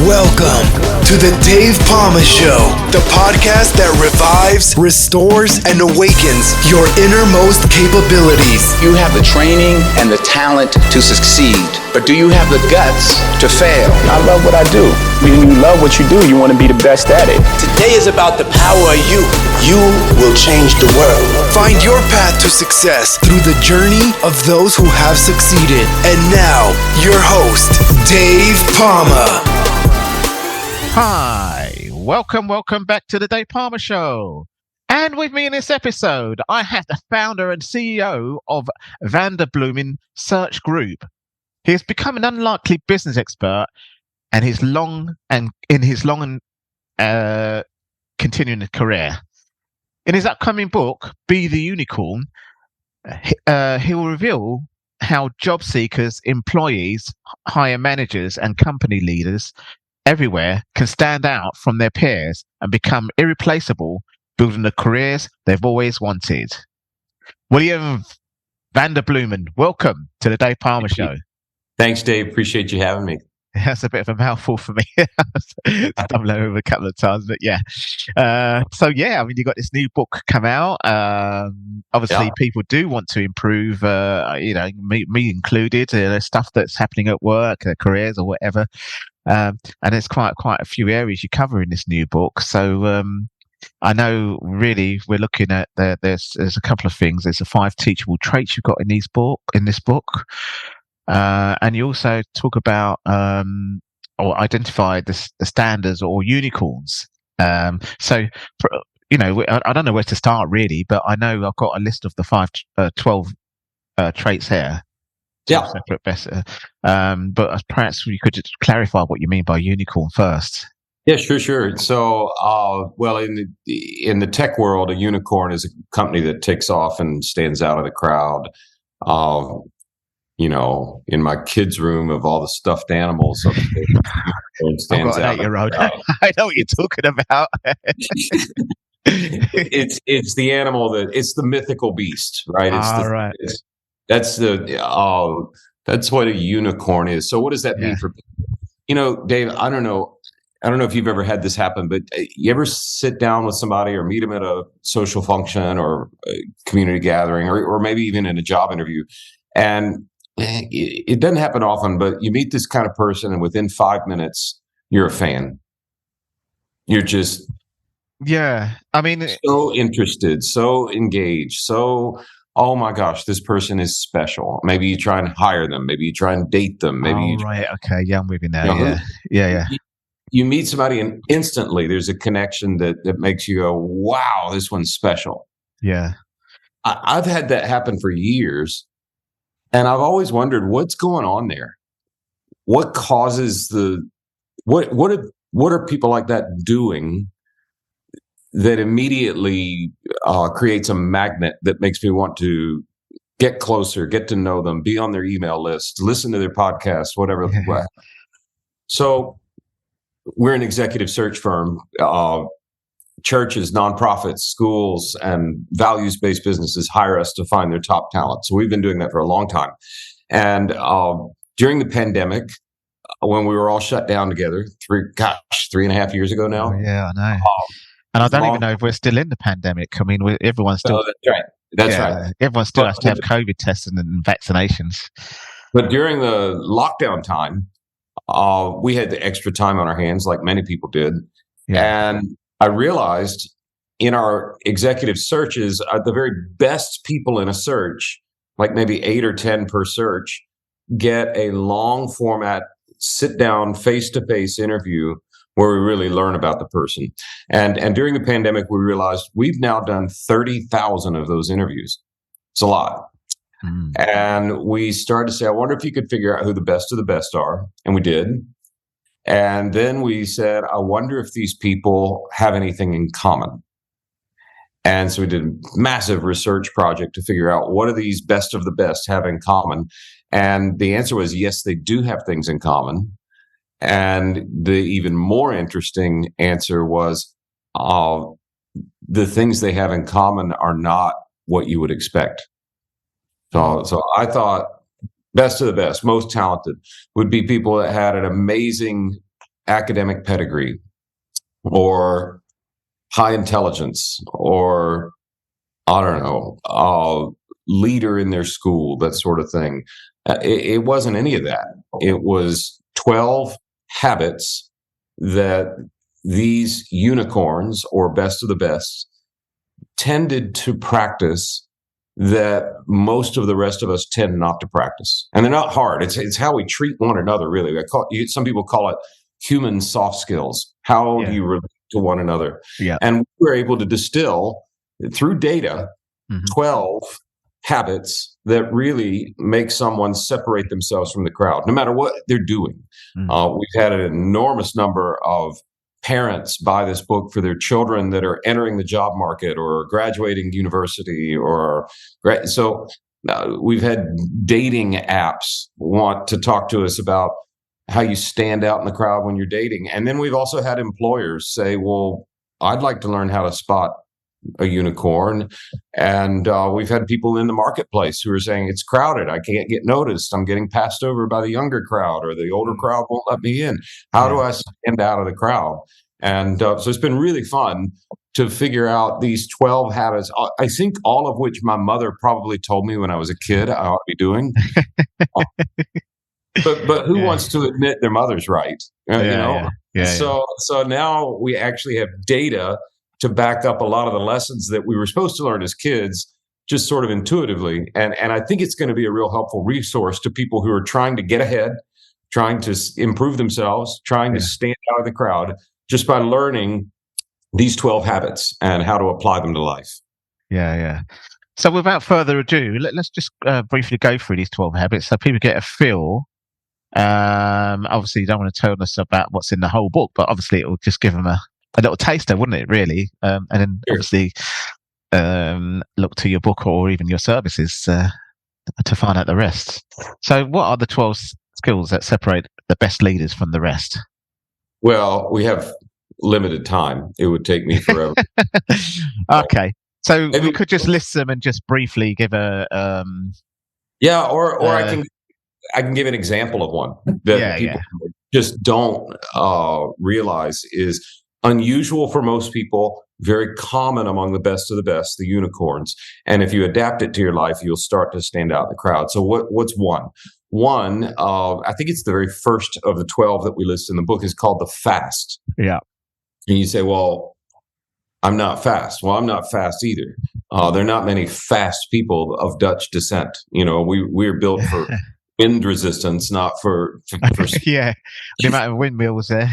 Welcome to the Dave Palma Show, the podcast that revives, restores, and awakens your innermost capabilities. You have the training and the talent to succeed, but do you have the guts to fail? I love what I do. When you love what you do, you want to be the best at it. Today is about the power of you. You will change the world. Find your path to success through the journey of those who have succeeded. And now, your host, Dave Palma. Hi, welcome back to the Dave Palma Show. And with me in this episode, I have the founder and CEO of Vanderbloemen Search Group. He has become an unlikely business expert, and in his long and continuing career. In his upcoming book, Be the Unicorn, he will reveal how job seekers, employees, hire managers, and company leaders everywhere can stand out from their peers and become irreplaceable, building the careers they've always wanted. William Vanderbloemen, welcome to the Dave Palma Show. Thanks, Dave. Appreciate you having me. That's a bit of a mouthful for me. Stumbled over a couple of times, but yeah. You got this new book come out. Obviously, people do want to improve, me included, stuff that's happening at work, their careers or whatever. And there's quite a few areas you cover in this new book. So I know really we're looking at there's a couple of things. There's the 5 teachable traits you've got in this book. And you also talk about or identify the standards or unicorns. I don't know where to start really, but I know I've got a list of the 12 traits here. Yeah. Separate better. But perhaps you could just clarify what you mean by unicorn first. Yeah, sure. So, in the tech world, a unicorn is a company that takes off and stands out of the crowd. In my kids' room of all the stuffed animals, stands I've got an 8-year-old. I know what you're talking about. It's the animal it's the mythical beast, right? Right. That's what a unicorn is. So what does that mean for people? Dave, I don't know if you've ever had this happen, but you ever sit down with somebody or meet them at a social function or a community gathering or maybe even in a job interview, and it doesn't happen often, but you meet this kind of person and within 5 minutes, you're a fan. You're just so interested, so engaged, so, oh my gosh, this person is special. Maybe you try and hire them. Maybe you try and date them. Okay. Yeah, I'm with you now. Yeah. You meet somebody and instantly there's a connection that makes you go, wow, this one's special. Yeah. I've had that happen for years. And I've always wondered what's going on there. What causes what are people like that doing that immediately creates a magnet that makes me want to get closer, get to know them, be on their email list, listen to their podcast, whatever. So we're an executive search firm. Churches, nonprofits, schools, and values-based businesses hire us to find their top talent. So we've been doing that for a long time. And during the pandemic, when we were all shut down together, 3.5 years ago now. Oh, yeah, I know. And I don't even know if we're still in the pandemic. I mean, everyone's still. That's right. Everyone still has to have COVID tests and vaccinations. But during the lockdown time, we had the extra time on our hands, like many people did, and I realized in our executive searches, the very best people in a search, like maybe 8 or 10 per search, get a long format, sit down, face-to-face interview where we really learn about the person. And during the pandemic, we realized we've now done 30,000 of those interviews. It's a lot. And we started to say, I wonder if you could figure out who the best of the best are. And we did. And then we said, I wonder if these people have anything in common. And so we did a massive research project to figure out what do these best of the best have in common. And the answer was, yes, they do have things in common. And the even more interesting answer was, the things they have in common are not what you would expect. So I thought best of the best, most talented would be people that had an amazing academic pedigree or high intelligence or, I don't know, leader in their school, that sort of thing. It wasn't any of that. It was 12 habits that these unicorns, or best of the best, tended to practice that most of the rest of us tend not to practice. And they're not hard. It's how we treat one another, really. Some people call it human soft skills. How do you relate to one another? Yeah. And we were able to distill through data 12 habits that really make someone separate themselves from the crowd, no matter what they're doing. We've had an enormous number of parents buy this book for their children that are entering the job market or graduating university, so we've had dating apps want to talk to us about how you stand out in the crowd when you're dating. And then we've also had employers say, well, I'd like to learn how to spot a unicorn. And we've had people in the marketplace who are saying, it's crowded, I can't get noticed, I'm getting passed over by the younger crowd, or the older crowd won't let me in. How do I stand out of the crowd? And so it's been really fun to figure out these 12 habits, I think all of which my mother probably told me when I was a kid I ought to be doing. But who wants to admit their mother's right? So now we actually have data to back up a lot of the lessons that we were supposed to learn as kids, just sort of intuitively. And I think it's going to be a real helpful resource to people who are trying to get ahead, trying to improve themselves, trying to stand out of the crowd, just by learning these 12 habits and how to apply them to life. Yeah. So without further ado, let's just briefly go through these 12 habits so people get a feel. Obviously, you don't want to tell us about what's in the whole book, but obviously it will just give them a little taster, wouldn't it, really? And then obviously look to your book or even your services to find out the rest. So what are the 12 skills that separate the best leaders from the rest? Well, we have limited time. It would take me forever. Okay. So maybe we could just list them and just briefly give a... I can give an example of one that people just don't realize is unusual for most people, very common among the best of the best, the unicorns. And if you adapt it to your life, you'll start to stand out in the crowd. So what's one? One, I think it's the very first of the 12 that we list in the book, is called the fast. Yeah. And you say, well, I'm not fast. Well, I'm not fast either. There are not many fast people of Dutch descent. We're built for wind resistance, not for the amount of windmills there.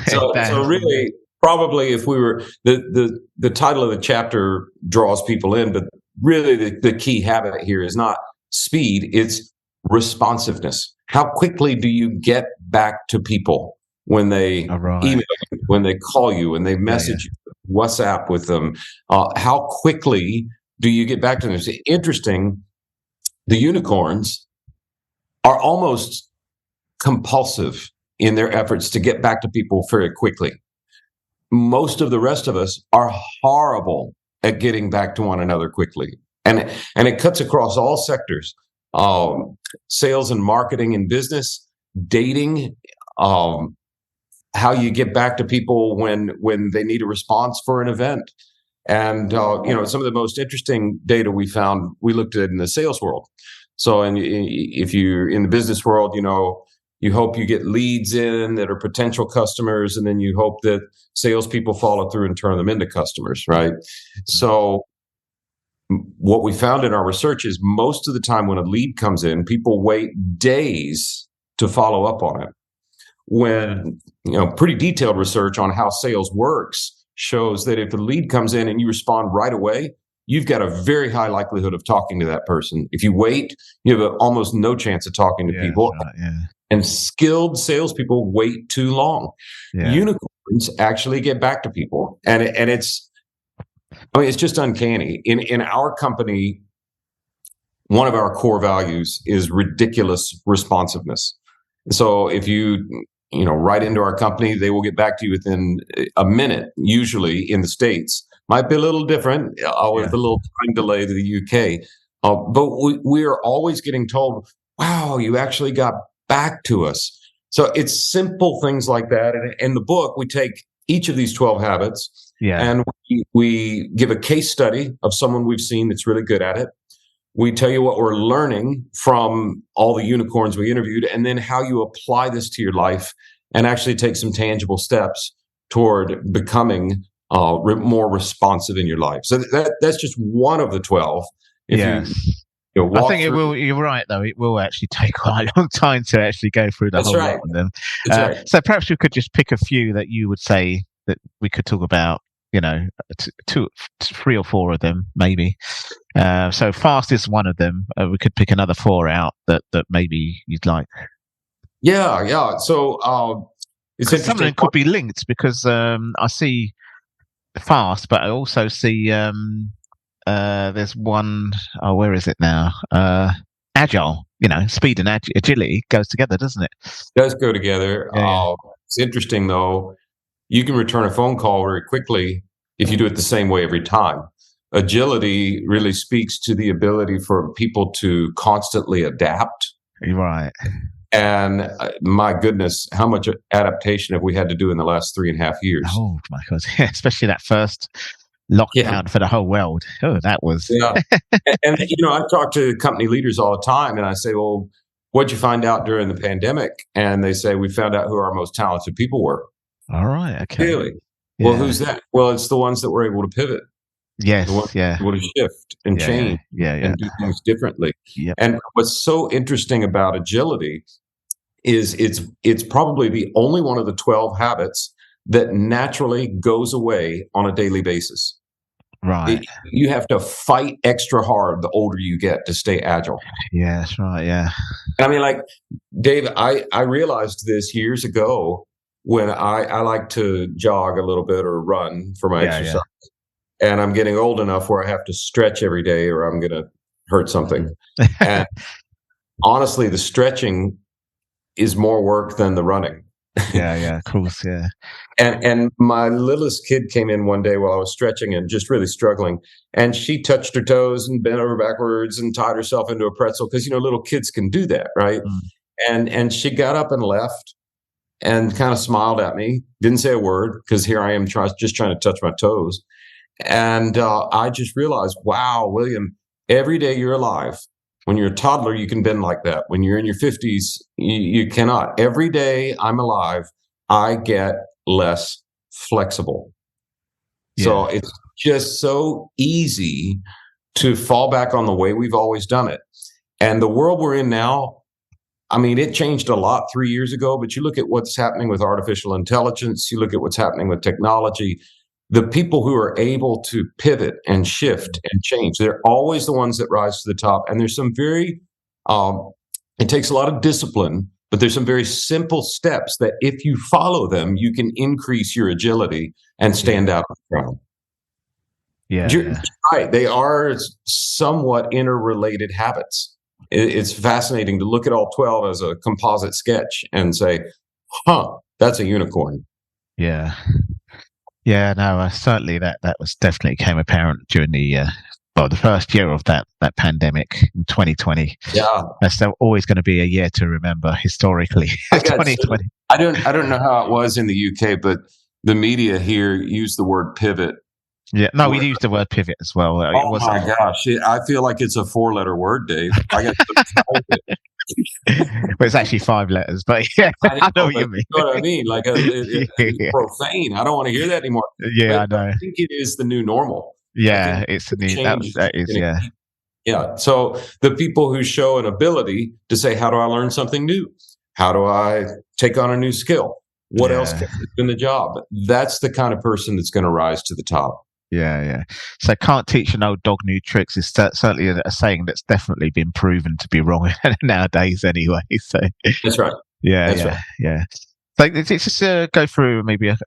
So really, probably if we were the title of the chapter draws people in, but really the key habit here is not speed, it's responsiveness. How quickly do you get back to people when they email you, when they call you, when they message you, WhatsApp with them? How quickly do you get back to them? It's interesting. The unicorns are almost compulsive in their efforts to get back to people very quickly. Most of the rest of us are horrible at getting back to one another quickly. And it cuts across all sectors, sales and marketing and business, dating, how you get back to people when they need a response for an event. And, some of the most interesting data we found, we looked at in the sales world. So if you're in the business world, you hope you get leads in that are potential customers, and then you hope that salespeople follow through and turn them into customers, right? So what we found in our research is most of the time when a lead comes in, people wait days to follow up on it. When, pretty detailed research on how sales works shows that if the lead comes in and you respond right away, you've got a very high likelihood of talking to that person. If you wait, you have almost no chance of talking to people. And skilled salespeople wait too long. Unicorns actually get back to people, and it's just uncanny. In our company, one of our core values is ridiculous responsiveness. So if you write into our company, they will get back to you within a minute, usually in the States. Might be a little different with a little time delay to the UK. But we are always getting told, wow, you actually got back to us. So it's simple things like that. And in the book, we take each of these 12 habits and we give a case study of someone we've seen that's really good at it. We tell you what we're learning from all the unicorns we interviewed, and then how you apply this to your life and actually take some tangible steps toward becoming more responsive in your life. So that's just one of the 12. I think it will. You're right, though. It will actually take quite a long time to actually go through the whole lot of them. So perhaps we could just pick a few that you would say that we could talk about. 3 or 4 of them, maybe. So fast is one of them. We could pick another 4 out that maybe you'd like. Yeah. So it's interesting. Some of them could be linked, because I see fast, but I also see there's one. Oh, where is it now? Agile. Speed and agility goes together, doesn't it? It does go together. Yeah. It's interesting, though. You can return a phone call very quickly if you do it the same way every time. Agility really speaks to the ability for people to constantly adapt. Right. And my goodness, how much adaptation have we had to do in the last 3.5 years? Oh, my God. Especially that first lockdown for the whole world. Oh, that was... Yeah. And I talk to company leaders all the time, and I say, well, what'd you find out during the pandemic? And they say, we found out who our most talented people were. All right. Okay. Really? Yeah. Well, who's that? Well, it's the ones that were able to pivot. Yes. Able to shift and change and do things differently. Yep. And what's so interesting about agility is it's probably the only one of the 12 habits that naturally goes away on a daily basis. Right. You have to fight extra hard the older you get to stay agile. Yeah, that's right. Yeah. I mean, like, Dave, I realized this years ago when I like to jog a little bit or run for my exercise. Yeah. And I'm getting old enough where I have to stretch every day or I'm going to hurt something. And honestly, the stretching is more work than the running. Yeah, of course, yeah. And my littlest kid came in one day while I was stretching and just really struggling. And she touched her toes and bent over backwards and tied herself into a pretzel because, little kids can do that, right? And she got up and left and kind of smiled at me, didn't say a word because here I am just trying to touch my toes. And I just realized, wow, William, every day you're alive. When you're a toddler, you can bend like that. When you're in your 50s, you cannot. Every day I'm alive, I get less flexible. Yeah. So it's just so easy to fall back on the way we've always done it. And the world we're in now, I mean, it changed a lot 3 years ago, but you look at what's happening with artificial intelligence, you look at what's happening with technology. The people who are able to pivot and shift and change, they're always the ones that rise to the top. And there's some very, it takes a lot of discipline, but there's some very simple steps that if you follow them, you can increase your agility and stand out in the crowd. Yeah, You're right. They are somewhat interrelated habits. It's fascinating to look at all 12 as a composite sketch and say, that's a unicorn. Yeah. Yeah, no, certainly that was definitely came apparent during the first year of that pandemic in 2020. Yeah, that's always going to be a year to remember historically. 2020. I don't know how it was in the UK, but the media here used the word pivot. Yeah, no, we used the word pivot as well. Oh my gosh, I feel like it's a 4-letter word, Dave. I got well, it's actually 5 letters, but yeah, I know what you mean. You know what I mean? Like it's profane. I don't want to hear that anymore. Yeah, but I know. I think it is the new normal. Yeah, it's the new. That is, yeah. Yeah. So the people who show an ability to say, "How do I learn something new? How do I take on a new skill? What else can I do in the job?" That's the kind of person that's going to rise to the top. Yeah. So can't teach an old dog new tricks is certainly a saying that's definitely been proven to be wrong nowadays anyway. So that's right. Yeah. So let's just go through maybe a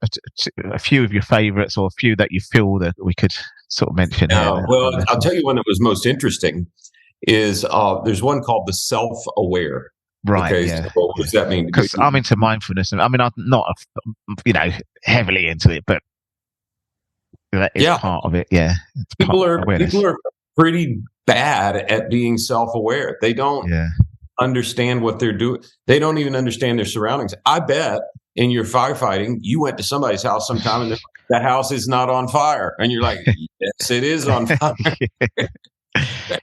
few of your favorites or a few that you feel that we could sort of mention. Well, I'll tell you one that was most interesting is there's one called the self-aware. Right. Okay, yeah. So what does that mean? Because I'm into mindfulness, and I mean I'm not, heavily into it, but that is part of it. Yeah. People are pretty bad at being self-aware. They don't. Yeah. understand what they're doing. They don't even understand their surroundings. I bet in your firefighting, you went to somebody's house sometime and that house is not on fire. And you're like, yes, it is on fire.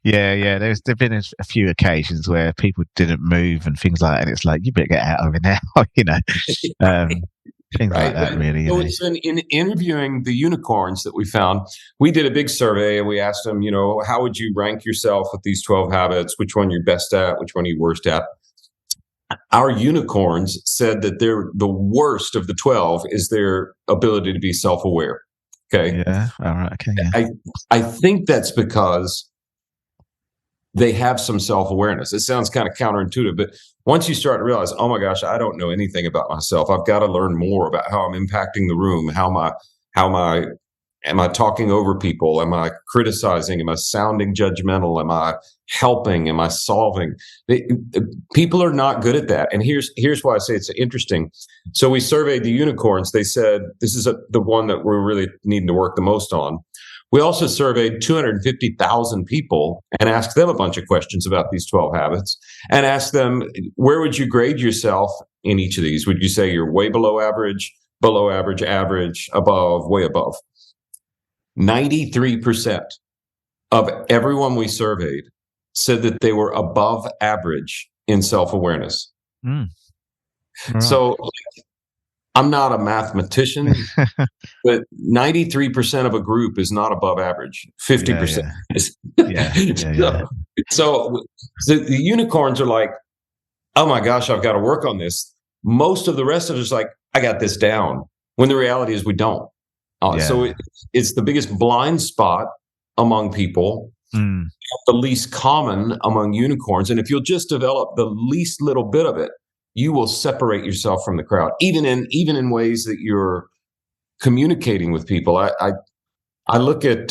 Yeah. There've been a few occasions where people didn't move and things like that. And it's like, you better get out of it now, things like that, really. So it's in interviewing the unicorns that we found, we did a big survey and we asked them, how would you rank yourself with these 12 habits? Which one you're best at? Which one are you worst at? Our unicorns said that they're the worst of the 12 is their ability to be self-aware. Okay. Yeah. All right. Okay. Yeah. I think that's because they have some self-awareness. It sounds kind of counterintuitive, but once you start to realize, oh my gosh, I don't know anything about myself. I've got to learn more about how I'm impacting the room. Am I talking over people? Am I criticizing? Am I sounding judgmental? Am I helping? Am I solving? People are not good at that. And here's why I say it's interesting. So we surveyed the unicorns. They said, this is the one that we're really needing to work the most on. We also surveyed 250,000 people and asked them a bunch of questions about these 12 habits and asked them, where would you grade yourself in each of these? Would you say you're way below average, average, above, way above? 93% of everyone we surveyed said that they were above average in self-awareness. Right. So I'm not a mathematician, but 93% of a group is not above average. 50% is. So the unicorns are like, oh my gosh, I've got to work on this. Most of the rest of us are like, I got this down. When the reality is we don't. So it's the biggest blind spot among people, the least common among unicorns. And if you'll just develop the least little bit of it, you will separate yourself from the crowd, even in ways that you're communicating with people. I look at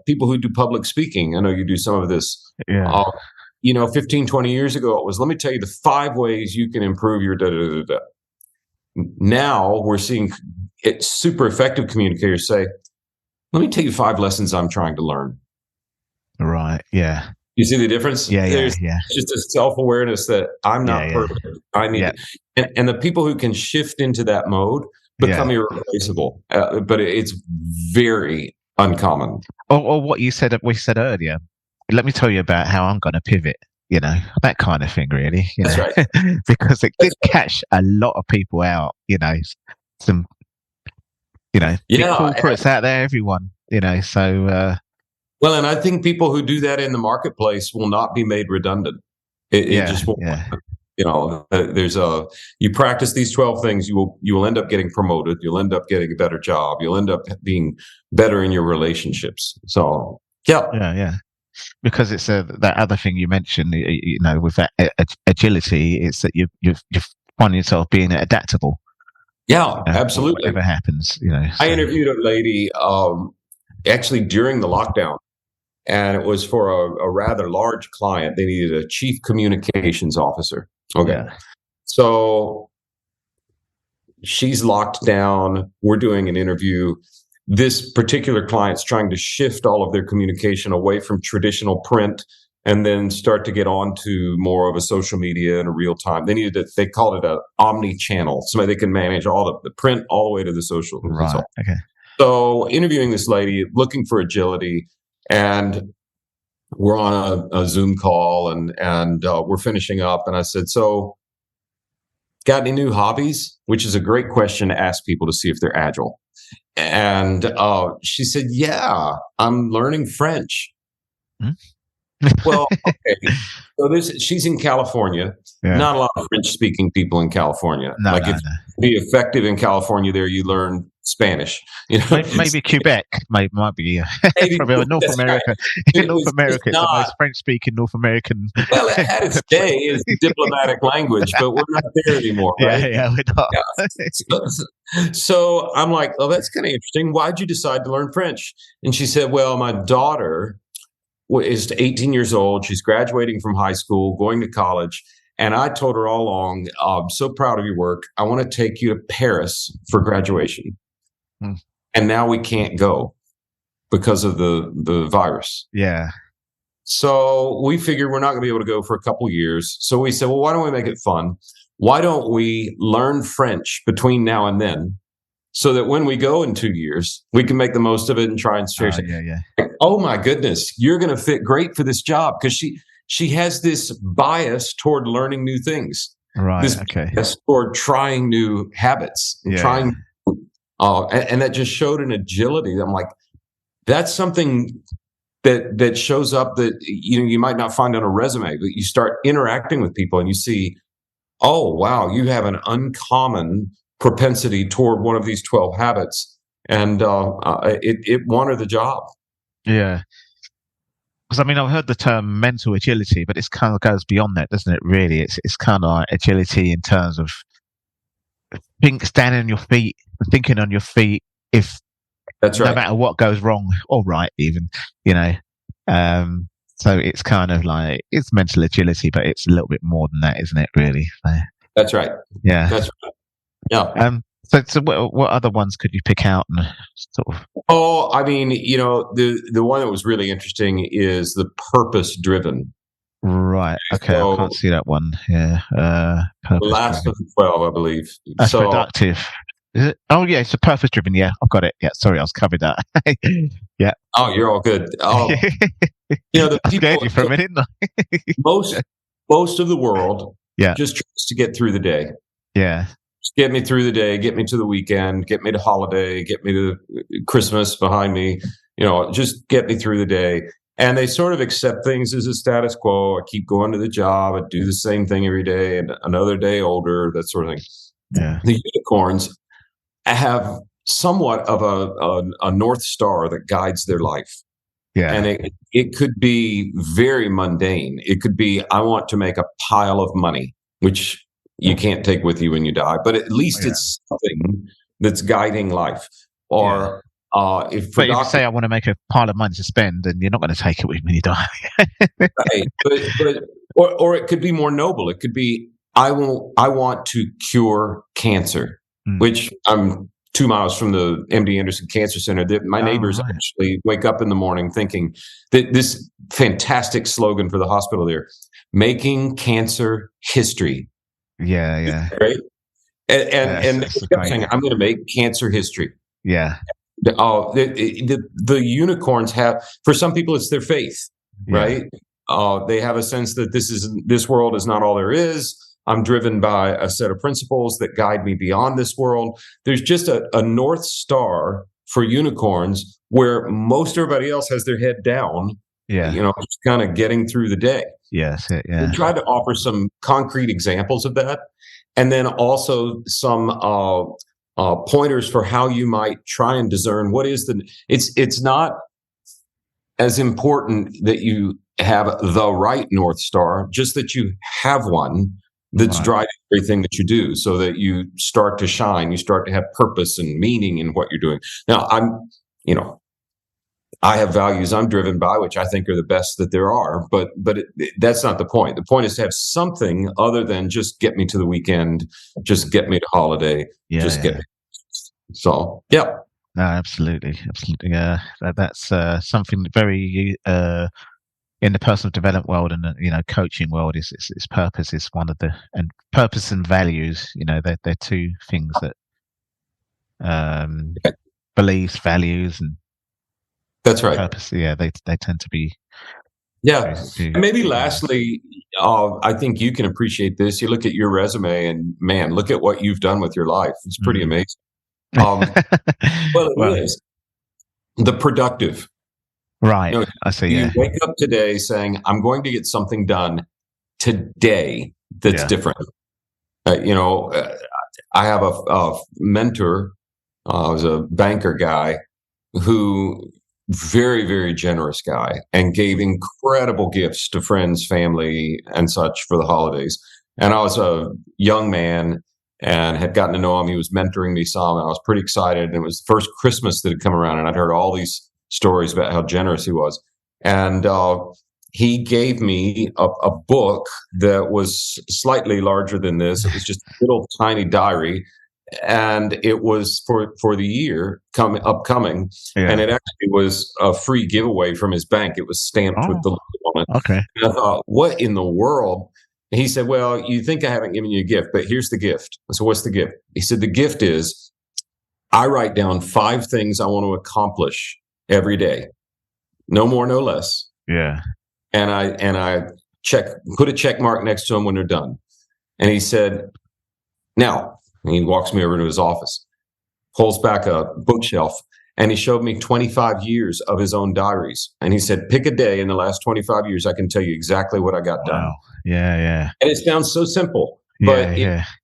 people who do public speaking. I know you do some of this. 15, 20 years ago, it was, let me tell you the 5 ways you can improve your da-da-da-da-da. Now we're seeing super effective communicators say, let me tell you 5 lessons I'm trying to learn. Right. Yeah. You see the difference? There's just a self-awareness that I'm not perfect. I need and the people who can shift into that mode become irreplaceable. But it's very uncommon. Or what we said earlier. Let me tell you about how I'm going to pivot. That kind of thing, really. That's right. Because it did catch a lot of people out. Some big corporates out there, everyone. So. Well, and I think people who do that in the marketplace will not be made redundant. It just won't. You practice these 12 things, you will end up getting promoted. You'll end up getting a better job. You'll end up being better in your relationships. So, yeah. Because it's that other thing you mentioned, with that agility, it's that you find yourself being adaptable. Yeah, absolutely. Whatever happens, I interviewed a lady actually during the lockdown, and it was for a rather large client. They needed a chief communications officer. Okay. Yeah. So she's locked down. We're doing an interview. This particular client's trying to shift all of their communication away from traditional print and then start to get on to more of a social media and a real time. They called it an omni-channel. Somebody they can manage all the print all the way to the social. Right. Okay. So interviewing this lady, looking for agility, and we're on a Zoom call and we're finishing up. And I said, so got any new hobbies? Which is a great question to ask people to see if they're agile. And she said, yeah, I'm learning French. Well, okay. So she's in California. Yeah. Not a lot of French-speaking people in California. To be effective in California, there you learn Spanish. Maybe Quebec might be probably North America. Right. In North America, it's the most French-speaking North American. Well, it had its day as diplomatic language, but we're not there anymore, right? Yeah, we're not. So I'm like, oh, that's kind of interesting. Why'd you decide to learn French? And she said, well, my daughter is 18 years old. She's graduating from high school, going to college. And I told her all along, I'm so proud of your work. I want to take you to Paris for graduation. And now we can't go because of the virus. Yeah. So we figured we're not going to be able to go for a couple years. So we said, well, why don't we make it fun? Why don't we learn French between now and then, so that when we go in 2 years, we can make the most of it and try and share. Oh my goodness, you're going to fit great for this job, because she has this bias toward learning new things. Right. This Okay. bias toward trying new habits, and and that just showed an agility. I'm like, that's something that shows up that you might not find on a resume, but you start interacting with people and you see, oh wow, you have an uncommon propensity toward one of these 12 habits, and it won her the job. Yeah. Because I mean, I've heard the term mental agility, but it's kind of goes beyond that, doesn't it? Really, it's kind of like agility in terms of standing on your feet, thinking on your feet. If That's right. No matter what goes wrong or right, even, so it's kind of like, it's mental agility, but it's a little bit more than that, isn't it? Really. So, that's right. Yeah. That's right. Yeah. So what other ones could you pick out and sort of? Oh, I mean, the one that was really interesting is the purpose driven. Right. Okay. So, I can't see that one. Yeah. The last of the 12, I believe. That's productive. Is it? Oh, yeah. It's a purpose driven. Yeah. I've got it. Yeah. Sorry. I was covered that. Yeah. Oh, you're all good. The I people, scared you for a minute. most of the world Yeah. just tries to get through the day. Yeah. Just get me through the day, get me to the weekend, get me to holiday, get me to Christmas behind me, just get me through the day. And they sort of accept things as a status quo. I keep going to the job, I do the same thing every day, and another day older, that sort of thing. Yeah. The unicorns have somewhat of a North Star that guides their life. Yeah. And it could be very mundane. It could be, I want to make a pile of money, which you can't take with you when you die, but at least it's something that's guiding life. Or but if you say I want to make a pile of money to spend, and you're not going to take it with you when you die. Right. Or it could be more noble. It could be, I want to cure cancer, which I'm 2 miles from the MD Anderson Cancer Center. My neighbors actually wake up in the morning thinking that this fantastic slogan for the hospital there, making cancer history. Yeah. Right. And saying, I'm going to make cancer history. Yeah. The unicorns have, for some people, it's their faith, right? They have a sense that this world is not all there is. I'm driven by a set of principles that guide me beyond this world. There's just a North Star for unicorns where most everybody else has their head down. Yeah. Just kind of getting through the day. Yes. Yeah. We tried to offer some concrete examples of that, and then also some pointers for how you might try and discern what is it's not as important that you have the right North Star, just that you have one that's driving everything that you do, so that you start to shine, you start to have purpose and meaning in what you're doing. Now, I have values I'm driven by, which I think are the best that there are, but that's not the point. The point is to have something other than just get me to the weekend, just get me to holiday, get me. So, yeah. No, absolutely. Yeah, that's something very in the personal development world and coaching world is purpose is one of and purpose and values. They're two things that beliefs, values, and that's right. Purpose. Yeah, they tend to be. Yeah, and maybe lastly, I think you can appreciate this. You look at your resume, and man, look at what you've done with your life. It's pretty amazing. Well, it is the productive. Right. I see. You wake up today saying, I'm going to get something done today that's different. I have a mentor, I was a banker guy who very, very generous guy, and gave incredible gifts to friends, family, and such for the holidays. And I was a young man and had gotten to know him. He was mentoring me some, and I was pretty excited. And it was the first Christmas that had come around, and I'd heard all these stories about how generous he was. And he gave me a book that was slightly larger than this. It was just a little tiny diary. and it was for the year upcoming, and it actually was a free giveaway from his bank. It was stamped with the logo on it. Okay. And I thought, what in the world? And he said, well, you think I haven't given you a gift, but here's the gift. So what's the gift? He said, the gift is I write down 5 things I want to accomplish every day. No more, no less. Yeah. And I put a check mark next to them when they're done. And he said, now, and he walks me over to his office, pulls back a bookshelf, and he showed me 25 years of his own diaries. And he said, pick a day in the last 25 years, I can tell you exactly what I got done. Yeah, yeah. And it sounds so simple. But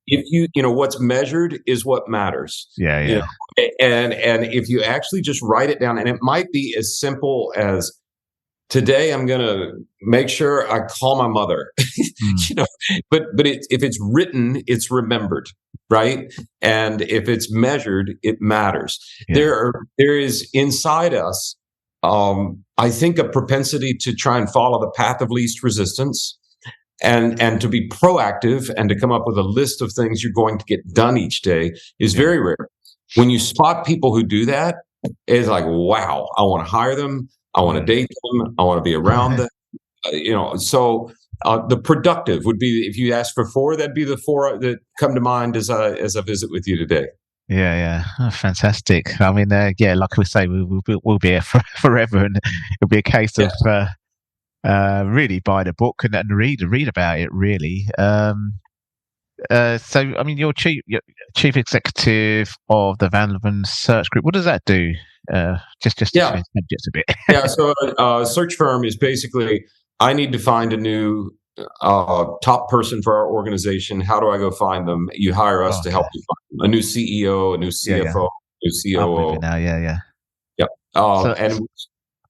if you what's measured is what matters. Yeah, yeah. And if you actually just write it down, and it might be as simple as, today I'm going to make sure I call my mother, but if it's written, it's remembered, right? And if it's measured, it matters. Yeah. There is inside us, I think, a propensity to try and follow the path of least resistance, and to be proactive and to come up with a list of things you're going to get done each day is very rare. When you spot people who do that, it's like, wow, I want to hire them. I want to date them. I want to be around them. So the productive would be, if you ask for 4, that'd be the 4 that come to mind as I visit with you today. Yeah, yeah. Oh, fantastic. I mean, like we say, we'll be here forever, and it'll be a case of really buy the book and read about it, really. So, I mean, you're chief executive of the Vanderbloemen Search Group. What does that do? Just to change subjects a bit. So a search firm is basically, I need to find a new top person for our organization. How do I go find them? You hire us to help you find them. A new CEO, a new CFO, new COO. Now, Yep. And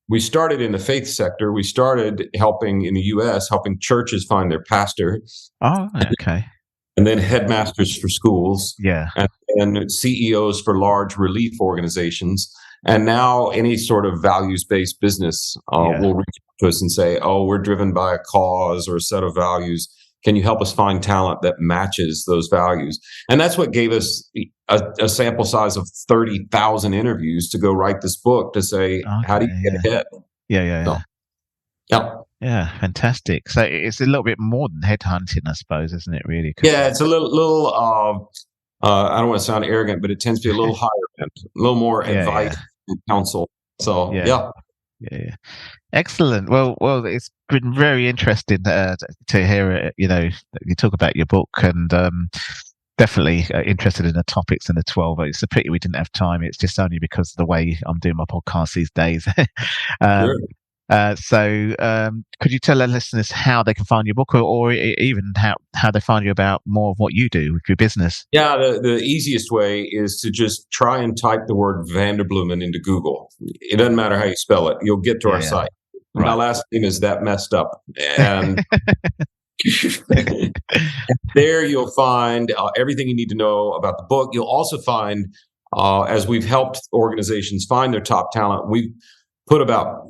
we started in the faith sector. We started helping in the U.S., helping churches find their pastor. Oh, okay. And then headmasters for schools. Yeah. And CEOs for large relief organizations. And now any sort of values-based business will reach out to us and say, oh, we're driven by a cause or a set of values. Can you help us find talent that matches those values? And that's what gave us a sample size of 30,000 interviews to go write this book to say, how do you get ahead? Yeah, fantastic. So it's a little bit more than headhunting, I suppose, isn't it, really? Yeah, it's a little I don't want to sound arrogant, but it tends to be a little higher end, a little more advice and counsel. So, yeah. Excellent. Well, it's been very interesting to hear it. You talk about your book, and definitely interested in the topics and the 12. It's a pity we didn't have time. It's just only because of the way I'm doing my podcast these days. Sure. So could you tell our listeners how they can find your book, or even how they find you about more of what you do with your business? Yeah, the easiest way is to just try and type the word Vanderbloemen into Google. It doesn't matter how you spell it. You'll get to our site. Right. My last name is that messed up. And there you'll find everything you need to know about the book. You'll also find, as we've helped organizations find their top talent, we've put about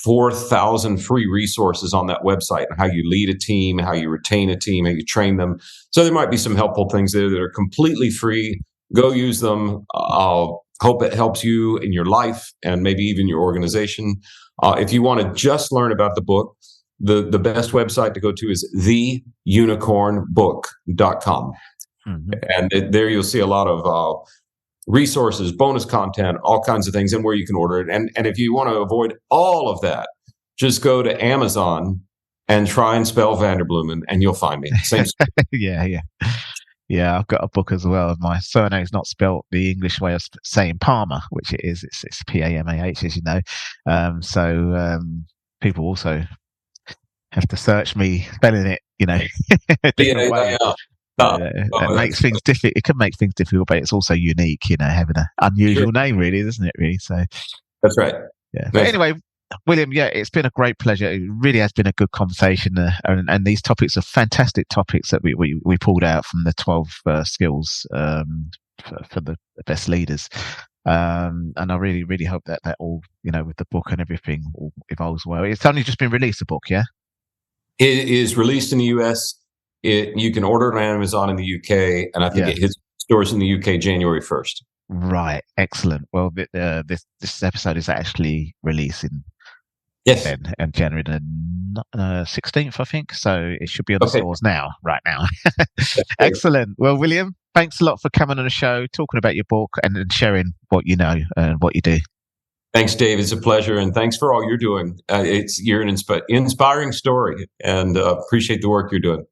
4,000 free resources on that website on how you lead a team, how you retain a team, how you train them. So there might be some helpful things there that are completely free. Go use them. Hope it helps you in your life and maybe even your organization. If you want to just learn about the book, the best website to go to is theunicornbook.com. Mm-hmm. And there you'll see a lot of resources, bonus content, all kinds of things, and where you can order it. And if you want to avoid all of that, just go to Amazon and try and spell Vanderbloemen, and you'll find me. Same. Yeah, I've got a book as well. My surname's not spelled the English way of saying Palmer, which it is. It's P-A-M-A-H, as you know. So people also have to search me spelling it, different way. It makes things difficult. It can make things difficult, but it's also unique, having an unusual name, really, isn't it? Really, so that's right. Yeah. But anyway, William, it's been a great pleasure. It really has been a good conversation, and these topics are fantastic topics that we pulled out from the 12 skills for the best leaders. And I really, really hope that all, with the book and everything, all evolves well. It's only just been released, the book, yeah? It is released in the US. You can order it on Amazon in the UK, and I think it hits stores in the UK January 1st. Right. Excellent. Well, this episode is actually releasing in January the 16th, I think. So it should be on the stores right now. Excellent. Well, William, thanks a lot for coming on the show, talking about your book and sharing what you know and what you do. Thanks, Dave. It's a pleasure. And thanks for all you're doing. You're an inspiring story, and appreciate the work you're doing.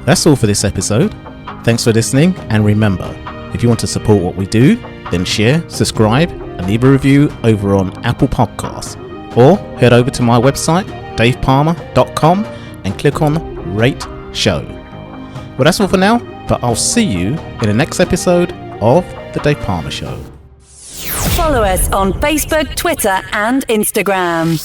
That's all for this episode. Thanks for listening. And remember, if you want to support what we do, then share, subscribe, and leave a review over on Apple Podcasts. Or head over to my website, davepalmer.com, and click on Rate Show. Well, that's all for now, but I'll see you in the next episode of The Dave Palmer Show. Follow us on Facebook, Twitter, and Instagram.